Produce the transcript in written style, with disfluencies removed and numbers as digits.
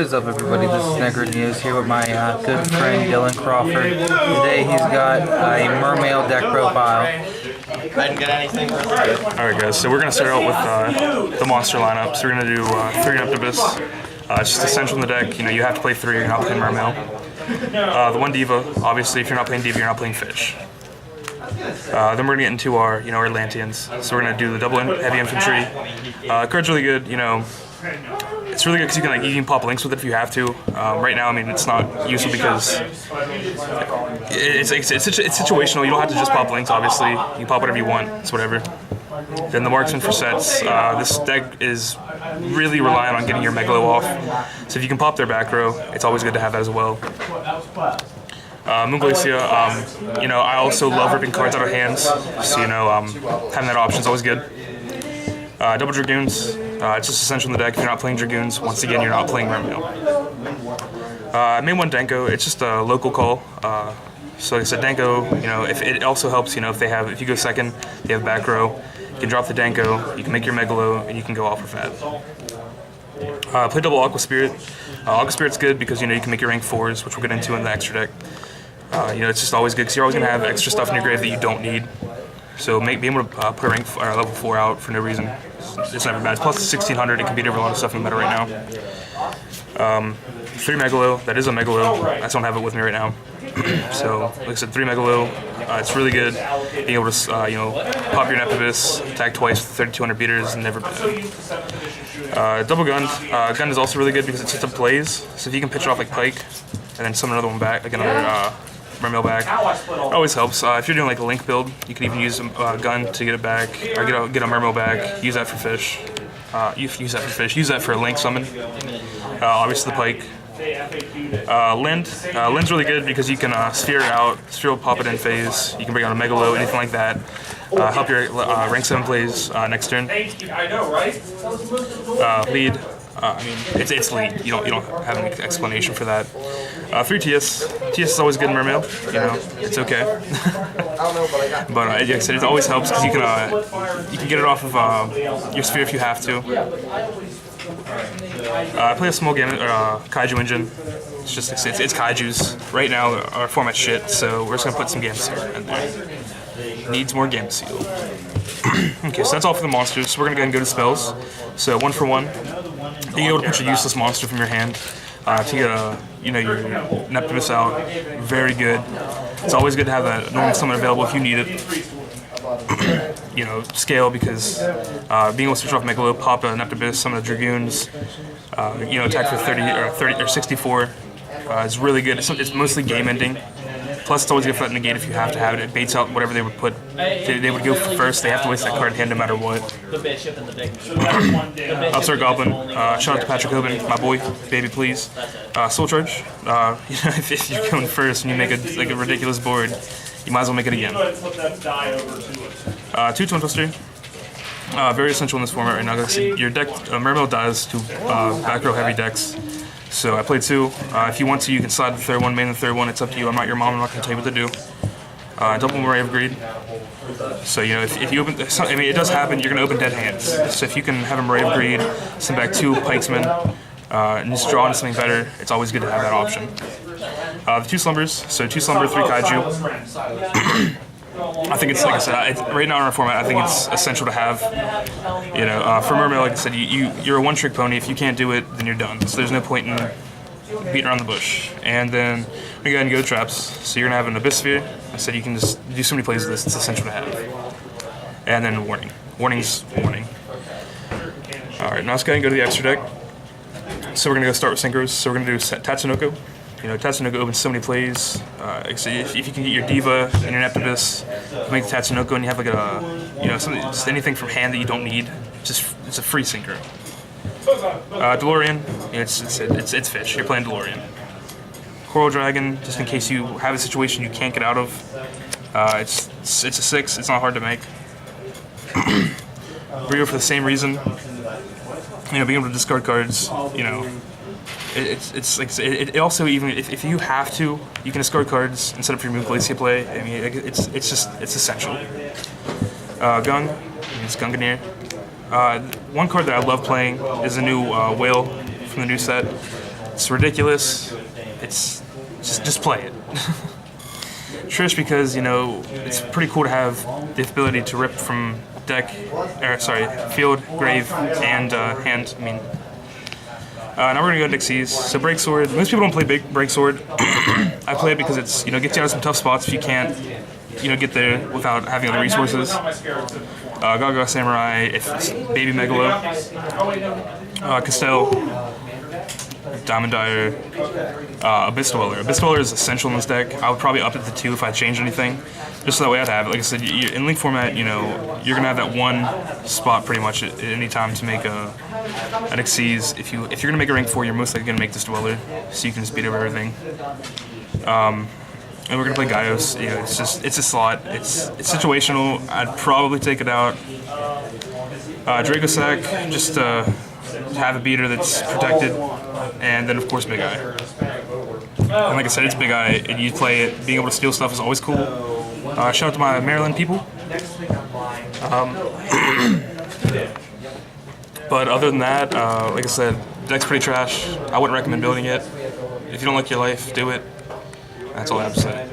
is up, everybody? This is Negrid News here with my good friend Dylan Crawford. Today he's got a Mermail deck profile. I didn't get anything. Alright guys, so we're going to start out with the monster lineup. So we're going to do 3 Neptibus. It's just essential in the deck. You know, you have to play 3 or you're not playing Mermail. The 1 Diva, obviously if you're not playing Diva, you're not playing Fish. Then we're going to get into our Atlanteans. So we're going to do the double heavy infantry. Card's really good, you know. It's really good because you can pop links with it if you have to. Right now, I mean, it's not useful because it's situational. You don't have to just pop links, obviously. You can pop whatever you want. It's whatever. Then the marksman for sets. This deck is really reliant on getting your Megalo off. So if you can pop their back row, it's always good to have that as well. Moon Glacia, you know, I also love ripping cards out of hands. So, you know, having that option is always good. Double Dragoons, it's just essential in the deck. If you're not playing Dragoons, once again, you're not playing Mermail. Main 1 Denko, it's just a local call. So like I said, Denko, you know, if it also helps, you know, if you go second, they have back row, you can drop the Denko, you can make your Megalo, and you can go off with that. Play double Aqua Spirit. Aqua Spirit's good because, you know, you can make your rank 4s, which we'll get into in the extra deck. You know, it's just always good because you're always going to have extra stuff in your grave that you don't need. So being able to put a rank level 4 out for no reason, it's never bad. Plus 1600, it can beat over a lot of stuff in the meta right now. 3 Megalo, that is a Megalo. I just don't have it with me right now. So, like I said, 3 Megalo, it's really good. Being able to, you know, pop your Neptibus, attack twice with 3200 beaters, never bad. Double Gun. Gun is also really good because it's just a blaze. So if you can pitch it off like Pike, and then summon another one back, like another Mermail back, it always helps. If you're doing like a Link build, you can even use a gun to get it back, or get a Mermail back. Use that for Fish. Use that for Fish. Use that for a Link summon. Obviously the Pike. Lind's really good because you can sphere it out, sphere pop it in phase. You can bring out a Megalo, anything like that. Help your rank 7 plays next turn. Lead. I mean, it's lead. You don't have any explanation for that. 3 TS. TS is always good in Mermail. You know, it's okay. But like I said, it always helps because you can get it off of your sphere if you have to. I play a small game, Kaiju engine. It's just it's Kaiju's. Right now our format's shit, so we're just gonna put some Gamma in there. Needs more Gamma Seal. Okay, so that's all for the monsters. So we're gonna go ahead and go to spells. So 1 for 1. Being able to put your useless monster from your hand to get your Neptibus out. Very good. It's always good to have that normal summon available if you need it. You know, scale because being able to switch off Megalo, pop a Neptibus, some of the Dragoons, you know, attack for 30 or 64 is really good. It's mostly game ending. Plus, it's always good for that negate if you have to have it. It baits out whatever they would put. They would go first. They have to waste that card in hand no matter what. Upstart Goblin. Shout out to Patrick Hoban, my boy. Baby, please. Soul Charge. You know, if you're going first and you make a ridiculous board, you might as well make it again. 2 Twin Twister. Very essential in this format right now. Your deck, Mermail dies to back row heavy decks. So I played 2. If you want to, you can slide the 3rd one, main the 3rd one. It's up to you. I'm not your mom. I'm not going to tell you what to do. Double Ray of Greed. So, you know, if you open, I mean, it does happen. You're going to open dead hands. So if you can have a Ray of Greed, send back 2 Pikesmen, and just draw into something better, it's always good to have that option. The 2 Slumbers. So 2 Slumber, 3 Kaiju. I think it's, like I said, right now in our format, I think it's essential to have. You know, for Mermail, like I said, you're a one-trick pony. If you can't do it, then you're done. So there's no point in beating around the bush. And then we go ahead and go to traps. So you're gonna have an Abyss Sphere. I said you can just do so many plays with this. It's essential to have. And then warning. Warning's warning. All right, now let's go ahead and go to the extra deck. So we're gonna go start with synchros. So we're gonna do Tatsunoko. You know, Tatsunoko opens so many plays. So if you can get your Diva and your Neptibus, you make the Tatsunoko and you have like just anything from hand that you don't need. It's a free synchro. DeLorean, it's Fish. You're playing DeLorean. Coral Dragon, just in case you have a situation you can't get out of. It's a 6. It's not hard to make. Rio for the same reason. You know, being able to discard cards. You know. It's like it also, even if you have to, you can discard cards instead of your Moon Glacia play. I mean, it's essential. Gung, it's Gunganir. One card that I love playing is a new Whale from the new set. It's ridiculous. It's just play it. Trish, because you know it's pretty cool to have the ability to rip from deck, field, grave, and hand. I mean, now we're gonna go to deck C's. So break sword. Most people don't play break sword. I play it because it's gets you out of some tough spots if you can't get there without having other resources. Gaga Samurai, if it's Baby Megalo, Castell, Diamond Dyer, Abyss Dweller. Abyss Dweller is essential in this deck. I would probably up it to 2 if I changed anything, just so that way I'd have it. Like I said, in Link format, you're gonna have that one spot pretty much at any time to make an Xyz. If you're gonna make a rank 4, you're most likely gonna make this Dweller, so you can speed over everything. And we're gonna play Gaios. It's a slot. It's situational. I'd probably take it out. Draco Sack, just to have a beater that's protected, and then of course Big Eye. And like I said, it's Big Eye, and you play it. Being able to steal stuff is always cool. Shout out to my Maryland people. But other than that, like I said, deck's pretty trash. I wouldn't recommend building it. If you don't like your life, do it. That's all I have to say.